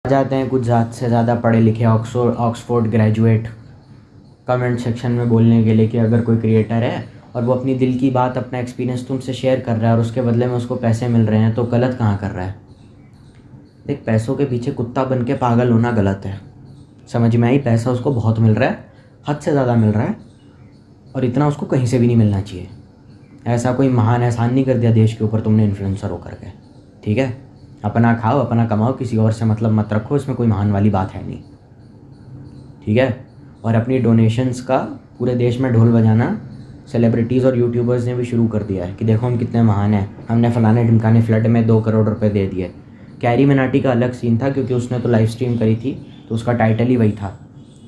जाते हैं कुछ ज़्यादा से ज़्यादा पढ़े लिखे ऑक्सफोर्ड ग्रेजुएट कमेंट सेक्शन में बोलने के लिए कि अगर कोई क्रिएटर है और वो अपनी दिल की बात, अपना एक्सपीरियंस तुमसे शेयर कर रहा है और उसके बदले में उसको पैसे मिल रहे हैं, तो गलत कहाँ कर रहा है। देख, पैसों के पीछे कुत्ता बन के पागल होना गलत है, समझ में आई। पैसा उसको बहुत मिल रहा है, हद से ज़्यादा मिल रहा है, और इतना उसको कहीं से भी नहीं मिलना चाहिए। ऐसा कोई महान एहसान नहीं कर दिया देश के ऊपर तुमने इन्फ्लुएंसर होकर के, ठीक है। अपना खाओ, अपना कमाओ, किसी और से मतलब मत रखो, इसमें कोई महान वाली बात है नहीं, ठीक है। और अपनी डोनेशंस का पूरे देश में ढोल बजाना सेलिब्रिटीज़ और यूट्यूबर्स ने भी शुरू कर दिया है कि देखो हम कितने महान हैं, हमने फलाने ढिमकाने फ्लड में 2 करोड़ रुपए दे दिए। कैरी मिनाटी का अलग सीन था क्योंकि उसने तो लाइव स्ट्रीम करी थी, तो उसका टाइटल ही वही था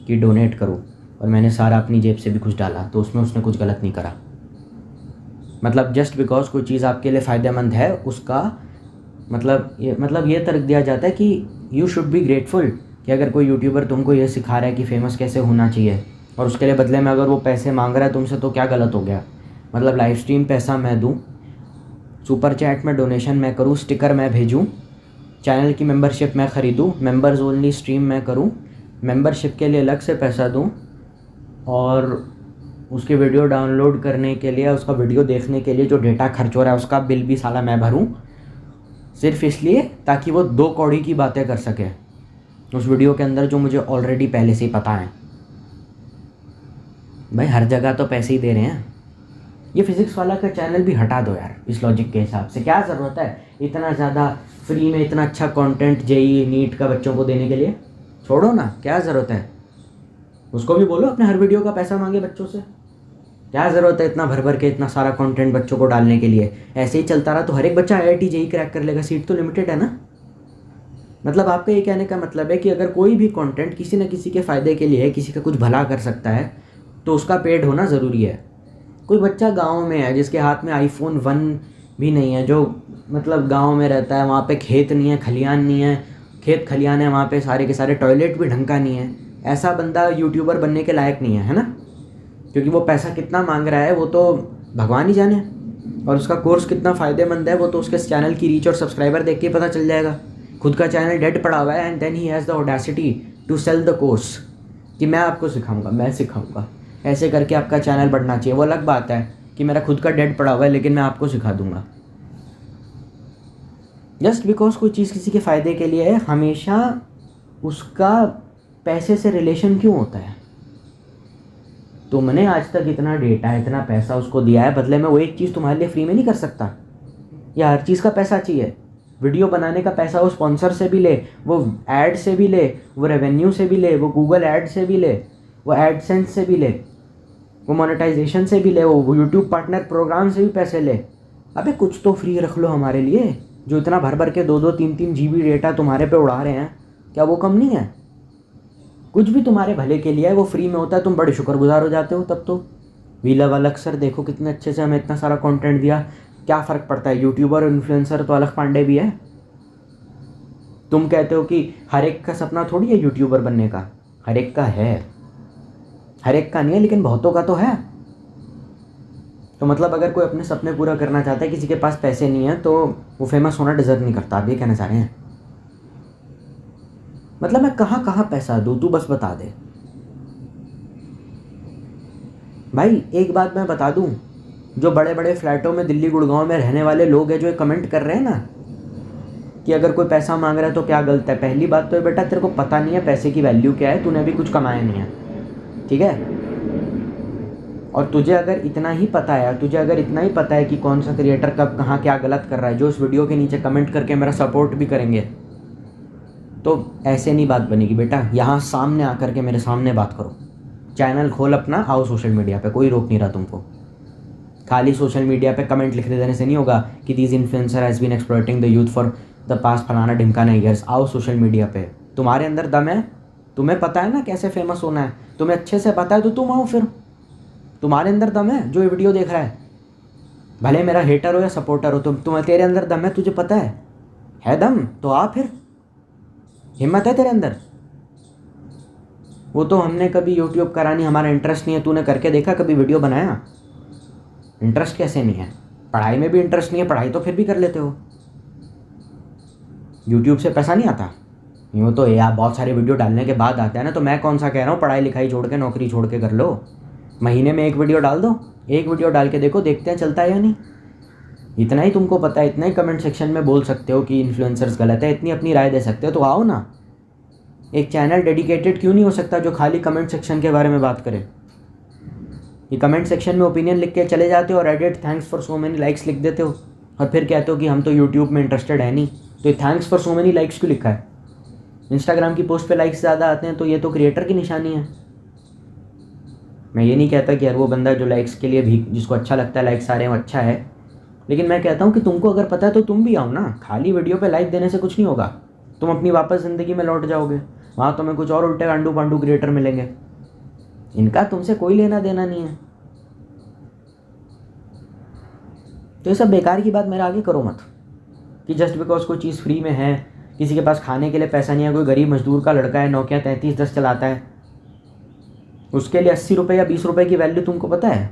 कि डोनेट करो, और मैंने सारा अपनी जेब से भी कुछ डाला, तो उसमें उसने कुछ गलत नहीं करा। मतलब जस्ट बिकॉज कोई चीज़ आपके लिए फ़ायदेमंद है, उसका मतलब ये तर्क दिया जाता है कि यू शुड बी ग्रेटफुल कि अगर कोई यूट्यूबर तुमको ये सिखा रहा है कि फ़ेमस कैसे होना चाहिए, और उसके लिए बदले में अगर वो पैसे मांग रहा है तुमसे, तो क्या गलत हो गया। मतलब लाइव स्ट्रीम पैसा मैं दूँ, सुपर चैट में डोनेशन मैं करूँ, स्टिकर मैं भेजूँ, चैनल की मेंबरशिप मैं ख़रीदूँ, मेंबर्स ओनली स्ट्रीम मैं करूँ, मेंबरशिप के लिए अलग से पैसा दूँ, और उसकी वीडियो डाउनलोड करने के लिए, उसका वीडियो देखने के लिए जो डेटा खर्च हो रहा है उसका बिल भी साला मैं भरूँ, सिर्फ इसलिए ताकि वो 2 कौड़ी की बातें कर सके उस वीडियो के अंदर जो मुझे ऑलरेडी पहले से ही पता है। भाई हर जगह तो पैसे ही दे रहे हैं। ये फिज़िक्स वाला का चैनल भी हटा दो यार, इस लॉजिक के हिसाब से क्या ज़रूरत है इतना ज़्यादा फ्री में इतना अच्छा कंटेंट जेईई नीट का बच्चों को देने के लिए। छोड़ो ना, क्या ज़रूरत है। उसको भी बोलो अपने हर वीडियो का पैसा मांगे बच्चों से, क्या ज़रूरत है इतना भर भर के इतना सारा कंटेंट बच्चों को डालने के लिए। ऐसे ही चलता रहा तो हर एक बच्चा IIT जेईई क्रैक कर लेगा, सीट तो लिमिटेड है ना। मतलब आपका ये कहने का मतलब है कि अगर कोई भी कंटेंट किसी न किसी के फ़ायदे के लिए है, किसी का कुछ भला कर सकता है, तो उसका पेड होना ज़रूरी है। कोई बच्चा गांव में है जिसके हाथ में iPhone 1 भी नहीं है, जो मतलब गांव में रहता है, वहाँ पे खेत नहीं है, खलियान नहीं है, खेत खलियान है वहाँ पे सारे के सारे, टॉयलेट भी ढंग का नहीं है, ऐसा बंदा यूट्यूबर बनने के लायक नहीं है ना। क्योंकि वो पैसा कितना मांग रहा है वो तो भगवान ही जाने, और उसका कोर्स कितना फ़ायदेमंद है वो तो उसके चैनल की रीच और सब्सक्राइबर देख के पता चल जाएगा। खुद का चैनल डेड पड़ा हुआ है and then he has the audacity to sell the course कि मैं आपको सिखाऊंगा, मैं सिखाऊंगा, ऐसे करके आपका चैनल बढ़ना चाहिए। वो अलग बात है कि मेरा खुद का डेड पड़ा हुआ है लेकिन मैं आपको सिखा दूंगा। जस्ट बिकॉज कोई चीज़ किसी के फ़ायदे के लिए है, हमेशा उसका पैसे से रिलेशन क्यों होता है। तुमने आज तक इतना डेटा, इतना पैसा उसको दिया है, बदले में वो एक चीज़ तुम्हारे लिए फ्री में नहीं कर सकता, या हर चीज़ का पैसा चाहिए। वीडियो बनाने का पैसा वो स्पॉन्सर से भी ले, वो ऐड से भी ले, वो रेवेन्यू से भी ले, वो गूगल ऐड से भी ले, वो एडसेंस से भी ले, वो मोनेटाइजेशन से भी ले, वो यूट्यूब पार्टनर प्रोग्राम से भी पैसे ले। अबे कुछ तो फ्री रख लो हमारे लिए। जो इतना भर भर के 2-2, 3-3 GB डेटा तुम्हारे पे उड़ा रहे हैं, क्या वो कम नहीं है। कुछ भी तुम्हारे भले के लिए है वो फ्री में होता है, तुम बड़े शुक्रगुजार हो जाते हो तब तो। वी लव अलग सर देखो कितने अच्छे से हमें इतना सारा कंटेंट दिया, क्या फ़र्क पड़ता है। यूट्यूबर और इन्फ्लुएंसर तो अलग पांडे भी है। तुम कहते हो कि हर एक का सपना थोड़ी है यूट्यूबर बनने का, हर एक का है, हर एक का नहीं है लेकिन बहुतों का तो है। तो मतलब अगर कोई अपने सपने पूरा करना चाहता है, किसी के पास पैसे नहीं है, तो वो फेमस होना डिजर्व नहीं करता। आप ये कहना चाह रहे हैं। मतलब मैं कहाँ कहाँ पैसा दूँ, तू बस बता दे भाई। एक बात मैं बता दूँ, जो बड़े बड़े फ्लैटों में दिल्ली गुड़गांव में रहने वाले लोग हैं जो ये कमेंट कर रहे हैं ना कि अगर कोई पैसा मांग रहा है तो क्या गलत है। पहली बात तो ये बेटा तेरे को पता नहीं है पैसे की वैल्यू क्या है, तूने अभी कुछ कमाया नहीं है, ठीक है। और तुझे अगर इतना ही पता है कि कौन सा क्रिएटर कब कहाँ क्या गलत कर रहा है, जो इस वीडियो के नीचे कमेंट करके मेरा सपोर्ट भी करेंगे, तो ऐसे नहीं बात बनेगी बेटा। यहाँ सामने आकर के मेरे सामने बात करो, चैनल खोल अपना, आओ सोशल मीडिया पे, कोई रोक नहीं रहा तुमको। खाली सोशल मीडिया पे कमेंट लिख देने से नहीं होगा कि this influencer has been exploiting the youth for the past फलाना ढिमकाना ईयर्स। आओ सोशल मीडिया पे, तुम्हारे अंदर दम है, तुम्हें पता है ना कैसे फेमस होना है, तुम्हें अच्छे से पता है, तो तुम आओ फिर। तुम्हारे अंदर दम है जो ये वीडियो देख रहा है, भले मेरा हेटर हो या सपोर्टर हो, तुम्हें तेरे अंदर दम है, तुझे पता है दम, तो आ फिर, हिम्मत है तेरे अंदर। वो तो हमने कभी यूट्यूब करानी, हमारा इंटरेस्ट नहीं है। तूने करके देखा कभी वीडियो बनाया? इंटरेस्ट कैसे नहीं है? पढ़ाई में भी इंटरेस्ट नहीं है, पढ़ाई तो फिर भी कर लेते हो। यूट्यूब से पैसा नहीं आता, यूँ तो यार बहुत सारी वीडियो डालने के बाद आता है ना, तो मैं कौन सा कह रहा हूँ पढ़ाई लिखाई छोड़ के नौकरी छोड़ के कर लो। महीने में एक वीडियो डाल दो, एक वीडियो डाल के देखो, देखते हैं चलता है या नहीं। इतना ही तुमको पता है, इतना ही कमेंट सेक्शन में बोल सकते हो कि इन्फ्लुएंसर्स गलत है, इतनी अपनी राय दे सकते हो, तो आओ ना। एक चैनल डेडिकेटेड क्यों नहीं हो सकता जो खाली कमेंट सेक्शन के बारे में बात करे। ये कमेंट सेक्शन में ओपिनियन लिख के चले जाते हो और edit thanks for so many likes लिख देते हो, और फिर कहते हो कि हम तो यूट्यूब में इंटरेस्टेड है नहीं। तो ये thanks for so many likes क्यों लिखा है? इंस्टाग्राम की पोस्ट पे लाइक्स ज़्यादा आते हैं तो ये तो क्रिएटर की निशानी है। मैं ये नहीं कहता कि यार वो बंदा जो लाइक्स के लिए भी, जिसको अच्छा लगता है लाइक्स आ रहे हैं, अच्छा है, लेकिन मैं कहता हूँ कि तुमको अगर पता है तो तुम भी आओ ना। खाली वीडियो पे लाइक देने से कुछ नहीं होगा, तुम अपनी वापस ज़िंदगी में लौट जाओगे, वहाँ तुम्हें कुछ और उल्टे गांडू पांडू क्रिएटर मिलेंगे। इनका तुमसे कोई लेना देना नहीं है। तो ये सब बेकार की बात मेरे आगे करो मत कि जस्ट बिकॉज कोई चीज़ फ्री में है, किसी के पास खाने के लिए पैसा नहीं है, कोई गरीब मजदूर का लड़का है नोकिया 3310 चलाता है, उसके लिए 80 रुपये या 20 रुपये की वैल्यू तुमको पता है?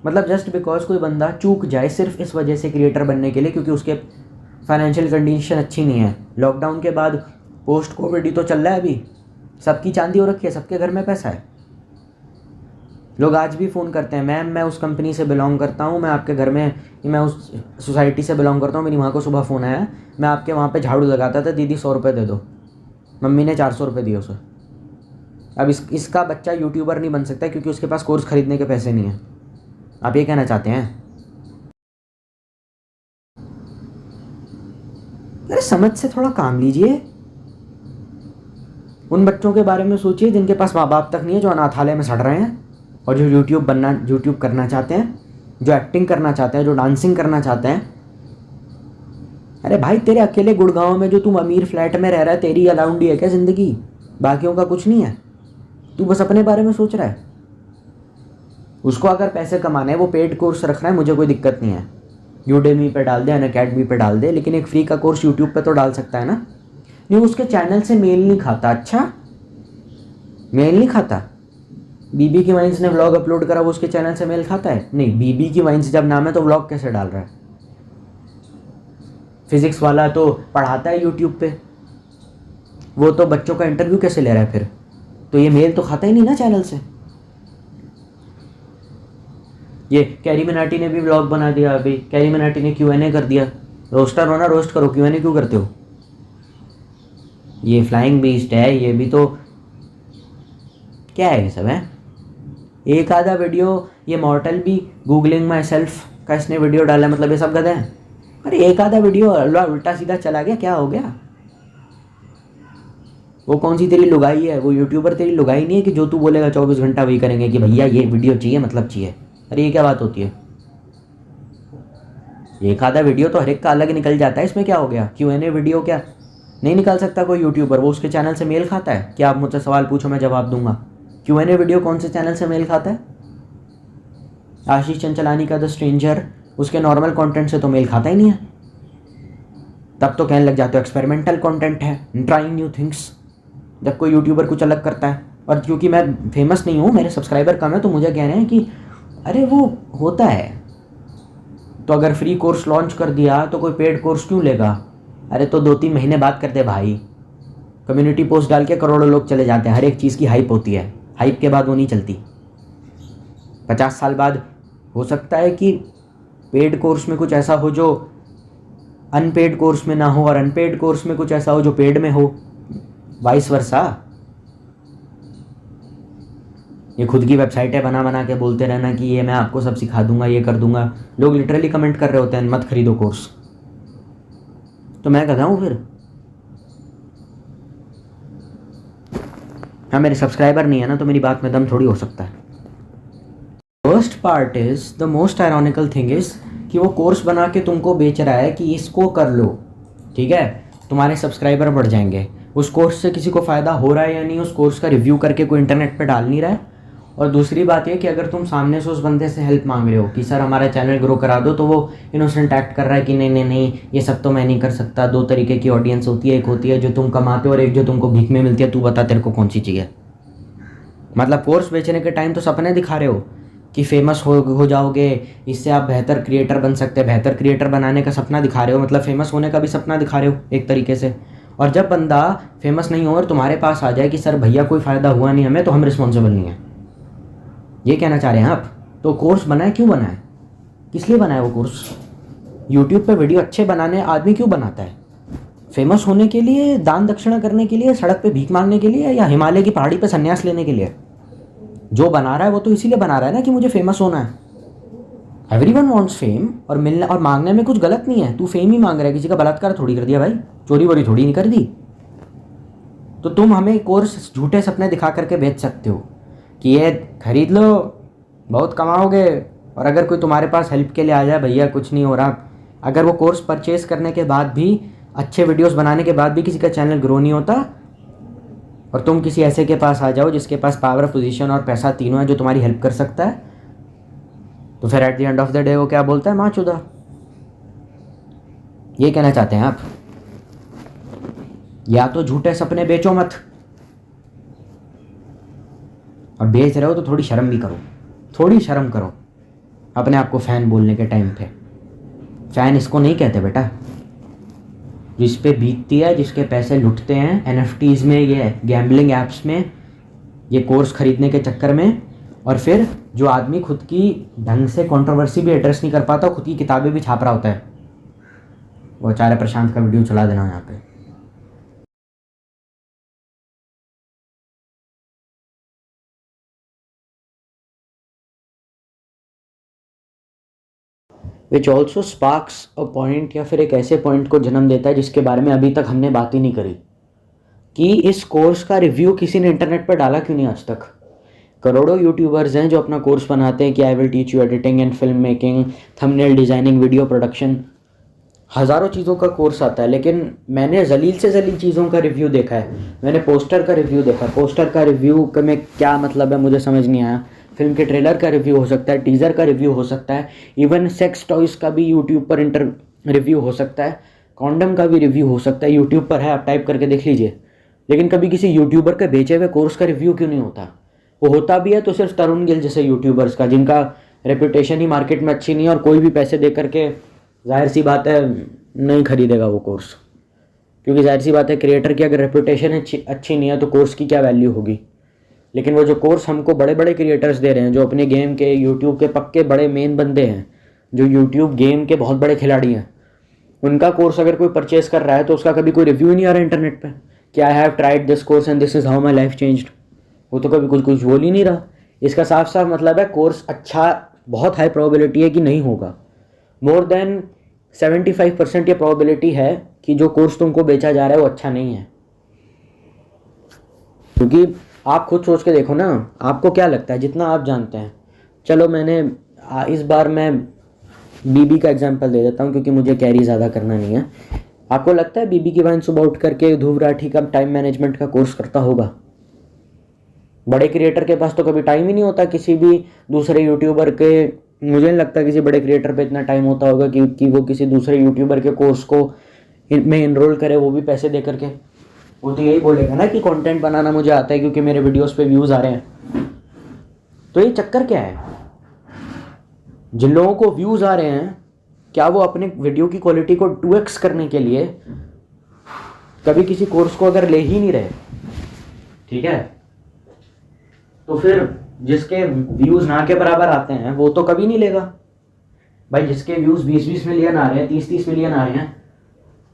मतलब जस्ट बिकॉज कोई बंदा चूक जाए सिर्फ इस वजह से क्रिएटर बनने के लिए क्योंकि उसके फाइनेंशियल कंडीशन अच्छी नहीं है। लॉकडाउन के बाद पोस्ट कोविड ही तो चल रहा है अभी, सबकी चांदी हो रखी है, सबके घर में पैसा है। लोग आज भी फ़ोन करते हैं, मैम मैं उस कंपनी से बिलोंग करता हूँ, मैं आपके घर में, मैं उस सोसाइटी से बिलोंग करता हूँ, मेरी माँ को सुबह फ़ोन आया, मैं आपके वहाँ पे झाड़ू लगाता था, दीदी 100 रुपये दे दो। मम्मी ने 400 रुपये दिए उसे। अब इसका बच्चा यूट्यूबर नहीं बन सकता क्योंकि उसके पास कोर्स ख़रीदने के पैसे नहीं हैं। आप ये कहना चाहते हैं? अरे समझ से थोड़ा काम लीजिए। उन बच्चों के बारे में सोचिए जिनके पास माँ बाप तक नहीं है, जो अनाथालय में सड़ रहे हैं, और जो यूट्यूब करना चाहते हैं, जो एक्टिंग करना चाहते हैं, जो डांसिंग करना चाहते हैं। अरे भाई तेरे अकेले गुड़गांव में जो तुम अमीर फ्लैट में रह रहा है, तेरी अलाउंडी है क्या ज़िंदगी? बाकियों का कुछ नहीं है, तू बस अपने बारे में सोच रहा है। उसको अगर पैसे कमाने हैं, वो पेड कोर्स रख रहा है, मुझे कोई दिक्कत नहीं है, यूडेमी पे डाल दे, अनअकैडमी पे डाल दे, लेकिन एक फ्री का कोर्स यूट्यूब पे तो डाल सकता है ना। नहीं, उसके चैनल से मेल नहीं खाता। अच्छा, मेल नहीं खाता? बीबी की वाइन्स ने व्लॉग अपलोड करा, वो उसके चैनल से मेल खाता है? नहीं। बीबी की वाइन्स जब नाम है तो व्लॉग कैसे डाल रहा है? फिजिक्स वाला तो पढ़ाता है यूट्यूब पे, वो तो बच्चों का इंटरव्यू कैसे ले रहा है फिर? तो ये मेल तो खाता ही नहीं ना चैनल से। ये कैरी मिनाटी ने भी व्लॉग बना दिया, अभी कैरी मिनाटी ने Q&A कर दिया। रोस्टर हो ना, रोस्ट करो, Q&A क्यों करते हो? ये फ्लाइंग बीस्ट है, ये भी तो क्या है ये सब है। एक आधा वीडियो, ये मॉर्टल भी गूगलिंग माई सेल्फ का इसने वीडियो डाला, मतलब ये सब गधे हैं। अरे एक आधा वीडियो उल्टा सीधा चला गया, क्या हो गया? वो कौन सी तेरी लुगाई है? वो यूट्यूबर तेरी लुगाई नहीं है कि जो तू बोलेगा 24 घंटा वही करेंगे कि भैया ये वीडियो चाहिए, मतलब चाहिए। अरे ये क्या बात होती है? एक आधा वीडियो तो हर एक का अलग निकल जाता है, इसमें क्या हो गया? Q&A वीडियो क्या नहीं निकाल सकता कोई यूट्यूबर? वो उसके चैनल से मेल खाता है कि आप मुझसे सवाल पूछो मैं जवाब दूंगा। Q&A वीडियो कौन से चैनल से मेल खाता है? आशीष चंचलानी का द स्ट्रेंजर, उसके नॉर्मल कंटेंट से तो मेल खाता ही नहीं है। तब तो कहने लग जाते हो एक्सपेरिमेंटल कंटेंट है, ट्राइंग न्यू थिंग्स। जब कोई यूट्यूबर कुछ अलग करता है, और क्योंकि मैं फेमस नहीं हूँ, मेरे सब्सक्राइबर कम है, तो मुझे कह रहे हैं कि अरे वो होता है, तो अगर फ्री कोर्स लॉन्च कर दिया तो कोई पेड कोर्स क्यों लेगा? अरे तो 2-3 महीने बाद करते भाई, कम्युनिटी पोस्ट डाल के करोड़ों लोग चले जाते हैं। हर एक चीज़ की हाइप होती है, हाइप के बाद वो नहीं चलती। 50 साल बाद हो सकता है कि पेड कोर्स में कुछ ऐसा हो जो अनपेड कोर्स में ना हो, और अनपेड कोर्स में कुछ ऐसा हो जो पेड में हो, वाइस वर्सा। ये खुद की वेबसाइटें बना बना के बोलते रहना कि ये मैं आपको सब सिखा दूंगा, ये कर दूंगा। लोग लिटरली कमेंट कर रहे होते हैं मत खरीदो कोर्स, तो मैं कहता हूँ फिर हाँ, मेरे सब्सक्राइबर नहीं है ना, तो मेरी बात में दम थोड़ी हो सकता है। First part is the most ironical thing is कि वो कोर्स बना के तुमको बेच रहा है कि इसको कर लो, ठीक है, तुम्हारे सब्सक्राइबर बढ़ जाएंगे। उस कोर्स से किसी को फ़ायदा हो रहा है या नहीं, उस कोर्स का रिव्यू करके कोई इंटरनेट पे डाल नहीं रहा है। और दूसरी बात ये कि अगर तुम सामने से उस बंदे से हेल्प मांग रहे हो कि सर हमारा चैनल ग्रो करा दो, तो वो इनोसेंट एक्ट कर रहा है कि नहीं नहीं नहीं ये सब तो मैं नहीं कर सकता। 2 तरीके की ऑडियंस होती है, एक होती है जो तुम कमाते हो और एक जो तुमको भीख में मिलती है। तू बता तेरे को कौन सी चाहिए? मतलब कोर्स बेचने के टाइम तो सपने दिखा रहे हो कि फेमस हो जाओगे, इससे आप बेहतर क्रिएटर बन सकते हैं। बेहतर क्रिएटर बनाने का सपना दिखा रहे हो, मतलब फेमस होने का भी सपना दिखा रहे हो एक तरीके से। और जब बंदा फेमस नहीं हो और तुम्हारे पास आ जाए कि सर भैया कोई फ़ायदा हुआ नहीं हमें, तो हम रिस्पॉन्सिबल नहीं हैं, ये कहना चाह रहे हैं आप? तो कोर्स बनाए क्यों बनाए, किस लिए बनाए वो कोर्स? यूट्यूब पे वीडियो अच्छे बनाने आदमी क्यों बनाता है? फेमस होने के लिए, दान दक्षिणा करने के लिए, सड़क पे भीख मांगने के लिए, या हिमालय की पहाड़ी पे संन्यास लेने के लिए? जो बना रहा है वो तो इसीलिए बना रहा है ना कि मुझे फेमस होना है। एवरीवन वांट्स फेम, और मिलना और मांगने में कुछ गलत नहीं है। तू फेम ही मांग रहा है, किसी का बलात्कार थोड़ी कर दिया भाई, चोरी वोरी थोड़ी नहीं कर दी। तो तुम हमें कोर्स झूठे सपने दिखा करके बेच सकते हो कि ये खरीद लो बहुत कमाओगे, और अगर कोई तुम्हारे पास हेल्प के लिए आ जाए, भैया कुछ नहीं हो रहा, अगर वो कोर्स परचेज करने के बाद भी, अच्छे वीडियोस बनाने के बाद भी किसी का चैनल ग्रो नहीं होता, और तुम किसी ऐसे के पास आ जाओ जिसके पास पावर, पोजीशन और पैसा तीनों है, जो तुम्हारी हेल्प कर सकता है, तो फिर at the end of the day वो क्या बोलता है? माँ चुदा। ये कहना चाहते हैं आप? या तो झूठे सपने बेचो मत, और बेच रहे हो तो थोड़ी शर्म भी करो, थोड़ी शर्म करो अपने आप को फ़ैन बोलने के टाइम पे। फ़ैन इसको नहीं कहते बेटा, जिस पे बीतती है, जिसके पैसे लुटते हैं NFTs में, ये गैम्बलिंग ऐप्स में, ये कोर्स खरीदने के चक्कर में, और फिर जो आदमी खुद की ढंग से कंट्रोवर्सी भी एड्रेस नहीं कर पाता, खुद की किताबें भी छाप रहा होता है। वो आचार्य प्रशांत का वीडियो चला देना यहाँ पे। Which also sparks a point, या फिर एक ऐसे पॉइंट को जन्म देता है जिसके बारे में अभी तक हमने बात ही नहीं करी, कि इस कोर्स का रिव्यू किसी ने इंटरनेट पर डाला क्यों नहीं आज तक? करोड़ों यूट्यूबर्स हैं जो अपना कोर्स बनाते हैं कि I will teach you editing and film making, thumbnail designing, video production, हज़ारों चीज़ों का कोर्स आता है। लेकिन मैंने जलील से जलील चीज़ों का रिव्यू देखा है। मैंने पोस्टर का रिव्यू देखा, पोस्टर का रिव्यू में क्या मतलब है मुझे समझ नहीं आया। फिल्म के ट्रेलर का रिव्यू हो सकता है, टीज़र का रिव्यू हो सकता है, इवन सेक्स टॉयज़ का भी यूट्यूब पर रिव्यू हो सकता है, कॉन्डम का भी रिव्यू हो सकता है, यूट्यूब पर है, आप टाइप करके देख लीजिए। लेकिन कभी किसी यूट्यूबर के बेचे हुए कोर्स का रिव्यू क्यों नहीं होता? वो होता भी है तो सिर्फ तरुण गिल जैसे यूट्यूबर्स का, जिनका रेपुटेशन ही मार्केट में अच्छी नहीं है, और कोई भी पैसे दे करके जाहिर सी बात है नहीं खरीदेगा वो कोर्स, क्योंकि जाहिर सी बात है क्रिएटर की अगर रेपुटेशन अच्छी नहीं है तो कोर्स की क्या वैल्यू होगी। लेकिन वो जो कोर्स हमको बड़े बड़े क्रिएटर्स दे रहे हैं, जो अपने गेम के, यूट्यूब के पक्के बड़े मेन बंदे हैं, जो यूट्यूब गेम के बहुत बड़े खिलाड़ी हैं, उनका कोर्स अगर कोई परचेज कर रहा है तो उसका कभी कोई रिव्यू नहीं आ रहा इंटरनेट पे कि I have tried this course and this is how my life changed. वो तो कभी कुछ बोल ही नहीं रहा। इसका साफ साफ मतलब है कोर्स अच्छा, बहुत हाई प्रोबेबिलिटी है कि नहीं होगा। मोर देन 75% ये प्रोबेबिलिटी है कि जो कोर्स तुमको बेचा जा रहा है वो अच्छा नहीं है। क्योंकि आप खुद सोच के देखो ना, आपको क्या लगता है, जितना आप जानते हैं, चलो मैंने इस बार मैं बीबी का एग्जांपल दे देता हूँ क्योंकि मुझे कैरी ज़्यादा करना नहीं है। आपको लगता है बीबी की बहन सुबह उठ करके ध्रुव राठी का टाइम मैनेजमेंट का कोर्स करता होगा? बड़े क्रिएटर के पास तो कभी टाइम ही नहीं होता किसी भी दूसरे यूट्यूबर के, मुझे नहीं लगता किसी बड़े क्रिएटर पे इतना टाइम होता होगा कि वो किसी दूसरे यूट्यूबर के कोर्स को में इनरोल करे, वो भी पैसे दे करके। वो तो यही बोलेगा ना कि कंटेंट बनाना मुझे आता है क्योंकि मेरे वीडियोस पे व्यूज़ आ रहे हैं। तो ये चक्कर क्या है? जिन लोगों को व्यूज़ आ रहे हैं, क्या वो अपने वीडियो की क्वालिटी को 2x करने के लिए कभी किसी कोर्स को अगर ले ही नहीं रहे, ठीक है, तो फिर जिसके व्यूज़ ना के बराबर आते हैं वो तो कभी नहीं लेगा भाई। जिसके व्यूज़ 20-20 मिलियन आ रहे हैं, 30-30 मिलियन आ रहे हैं,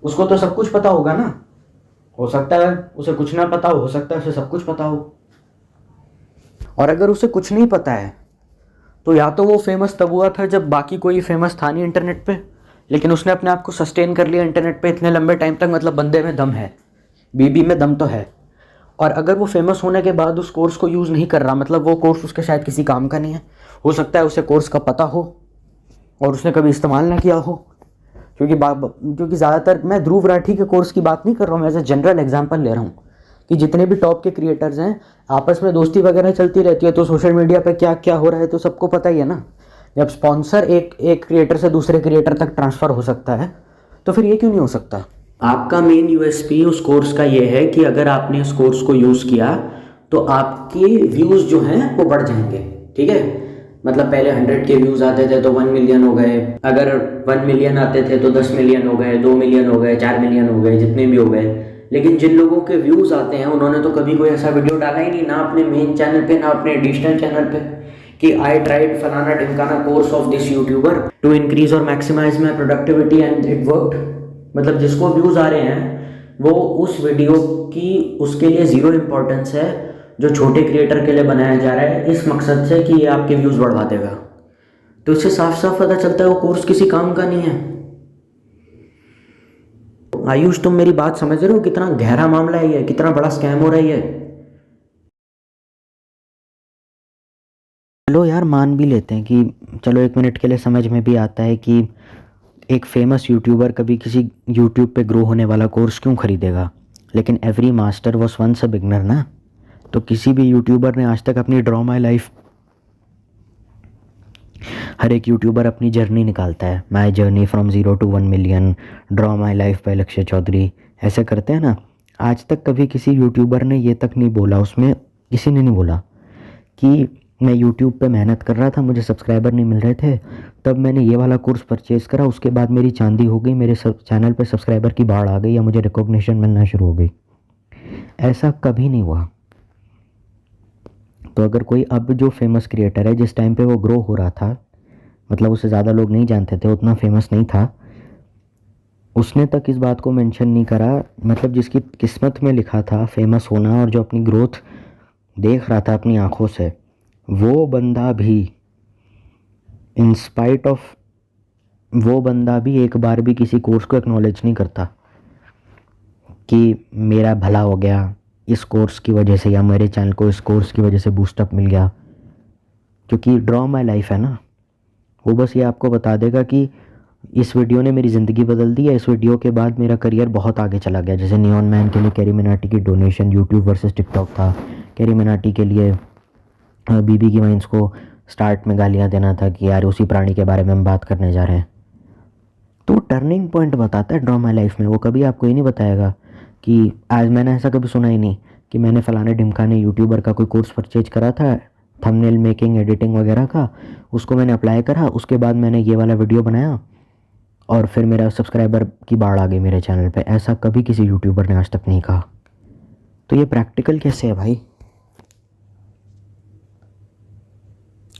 उसको तो सब कुछ पता होगा ना। हो सकता है उसे कुछ ना पता हो सकता है उसे सब कुछ पता हो। और अगर उसे कुछ नहीं पता है तो या तो वो फेमस तब हुआ था जब बाकी कोई फेमस था नहीं इंटरनेट पे, लेकिन उसने अपने आप को सस्टेन कर लिया इंटरनेट पे इतने लंबे टाइम तक, मतलब बंदे में दम है, बीबी में दम तो है। और अगर वो फेमस होने के बाद उस कोर्स को यूज़ नहीं कर रहा, मतलब वो कोर्स उसके शायद किसी काम का नहीं है। हो सकता है उसे कोर्स का पता हो और उसने कभी इस्तेमाल ना किया हो। क्योंकि ज़्यादातर मैं ध्रुव राठी के कोर्स की बात नहीं कर रहा हूँ, मैं एज ए जनरल एग्जांपल ले रहा हूँ कि जितने भी टॉप के क्रिएटर्स हैं आपस में दोस्ती वगैरह चलती रहती है, तो सोशल मीडिया पे क्या क्या हो रहा है तो सबको पता ही है ना। जब स्पॉन्सर एक क्रिएटर से दूसरे क्रिएटर तक ट्रांसफ़र हो सकता है तो फिर ये क्यों नहीं हो सकता? आपका मेन यूएसपी उस कोर्स का ये है कि अगर आपने उस कोर्स को यूज़ किया तो आपके व्यूज़ जो हैं वो बढ़ जाएंगे, ठीक है। मतलब पहले 100 के व्यूज़ आते थे तो 1 मिलियन हो गए, अगर 1 मिलियन आते थे तो 10 मिलियन हो गए, 2 मिलियन हो गए, 4 मिलियन हो गए, जितने भी हो गए। लेकिन जिन लोगों के व्यूज़ आते हैं उन्होंने तो कभी कोई ऐसा वीडियो डाला ही नहीं, ना अपने मेन चैनल पे ना अपने एडिशनल चैनल पे, कि आई ट्राइड फलाना ढिमकाना course of this YouTuber to increase और maximise my productivity and it worked. मतलब जिसको व्यूज़ आ रहे हैं वो उस वीडियो की उसके लिए ज़ीरो इम्पोर्टेंस है जो छोटे क्रिएटर के लिए बनाया जा रहा है इस मकसद से कि ये आपके व्यूज़ बढ़वा देगा। तो इससे साफ साफ पता चलता है वो कोर्स किसी काम का नहीं है। आयुष तुम मेरी बात समझ रहे हो कितना गहरा मामला है ये, कितना बड़ा स्कैम हो रहा है ये। चलो यार मान भी लेते हैं कि चलो 1 मिनट के लिए समझ में भी आता है कि एक फेमस यूट्यूबर कभी किसी यूट्यूब पे ग्रो होने वाला कोर्स क्यों खरीदेगा, लेकिन every master was once a beginner ना। तो किसी भी यूट्यूबर ने आज तक अपनी ड्रॉ माई लाइफ, हर एक यूट्यूबर अपनी जर्नी निकालता है, my journey from 0 to 1 million, draw my life by Lakshya Chaudhary, ऐसे करते हैं ना। आज तक कभी किसी यूट्यूबर ने ये तक नहीं बोला, उसमें किसी ने नहीं बोला कि मैं यूट्यूब पे मेहनत कर रहा था, मुझे सब्सक्राइबर नहीं मिल रहे थे, तब मैंने ये वाला कोर्स परचेज़ करा, उसके बाद मेरी चांदी हो गई, मेरे चैनल पे सब्सक्राइबर की बाढ़ आ गई या मुझे रिकॉग्निशन मिलना शुरू हो गई। ऐसा कभी नहीं हुआ। तो अगर कोई अब जो फेमस क्रिएटर है, जिस टाइम पे वो ग्रो हो रहा था, मतलब उससे ज़्यादा लोग नहीं जानते थे, उतना फेमस नहीं था, उसने तक इस बात को मेंशन नहीं करा, मतलब जिसकी किस्मत में लिखा था फेमस होना और जो अपनी ग्रोथ देख रहा था अपनी आंखों से, वो बंदा भी इन स्पाइट ऑफ, वो बंदा भी एक बार भी किसी कोर्स को एक्नॉलेज नहीं करता कि मेरा भला हो गया इस कोर्स की वजह से, या मेरे चैनल को इस कोर्स की वजह से बूस्टअप मिल गया। क्योंकि ड्रॉ माई लाइफ है ना, वो बस ये आपको बता देगा कि इस वीडियो ने मेरी ज़िंदगी बदल दी है, इस वीडियो के बाद मेरा करियर बहुत आगे चला गया। जैसे नियॉन मैन के लिए कैरी मिनाटी की डोनेशन यूट्यूब वर्सेस टिकटॉक था, कैरी मिनाटी के लिए बीबी की माइंस को स्टार्ट में गालियाँ देना था कि यार उसी प्राणी के बारे में हम बात करने जा रहे हैं। तो टर्निंग पॉइंट बताता है ड्रॉ माई लाइफ में। वो कभी आपको ये नहीं बताएगा कि आज मैंने ऐसा कभी सुना ही नहीं कि मैंने फ़लाने ढिमकाने यूट्यूबर का कोई कोर्स परचेज करा था थंबनेल मेकिंग एडिटिंग वगैरह का, उसको मैंने अप्लाई करा, उसके बाद मैंने ये वाला वीडियो बनाया और फिर मेरा सब्सक्राइबर की बाढ़ आ गई मेरे चैनल पे। ऐसा कभी किसी यूट्यूबर ने आज तक नहीं कहा। तो ये प्रैक्टिकल कैसे है भाई।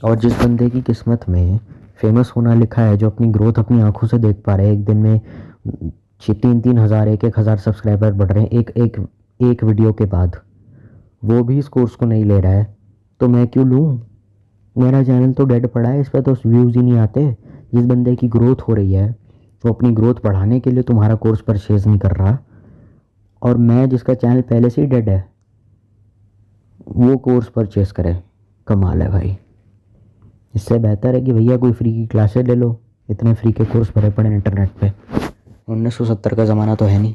और जिस बंदे की किस्मत में फेमस होना लिखा है, जो अपनी ग्रोथ अपनी आंखों से देख पा रहे हैं, एक दिन में 3-3 हज़ार 1-1 हज़ार सब्सक्राइबर बढ़ रहे हैं एक वीडियो के बाद, वो भी इस कोर्स को नहीं ले रहा है, तो मैं क्यों लूँ। मेरा चैनल तो डेड पड़ा है, इस पर तो व्यूज़ ही नहीं आते। जिस बंदे की ग्रोथ हो रही है वो अपनी ग्रोथ बढ़ाने के लिए तुम्हारा कोर्स परचेज नहीं कर रहा, और मैं जिसका चैनल पहले से ही डेड है वो कोर्स परचेज करे। कमाल है भाई। इससे बेहतर है कि भैया कोई फ्री की क्लासेस ले लो, इतने फ्री के कोर्स भरे पड़े इंटरनेट पे। 1970 का ज़माना तो है नहीं।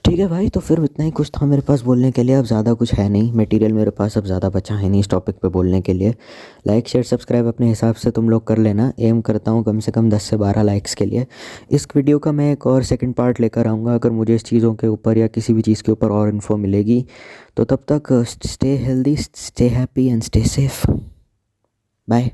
ठीक है भाई, तो फिर इतना ही कुछ था मेरे पास बोलने के लिए, अब ज़्यादा कुछ है नहीं मटेरियल मेरे पास, अब ज़्यादा बचा है नहीं इस टॉपिक पे बोलने के लिए। लाइक शेयर सब्सक्राइब अपने हिसाब से तुम लोग कर लेना। एम करता हूँ कम से कम 10 से 12 लाइक्स के लिए। इस वीडियो का मैं एक और सेकंड पार्ट लेकर आऊँगा अगर मुझे इस चीज़ों के ऊपर या किसी भी चीज़ के ऊपर और इन्फो मिलेगी। तो तब तक stay healthy, stay happy and stay safe. Bye.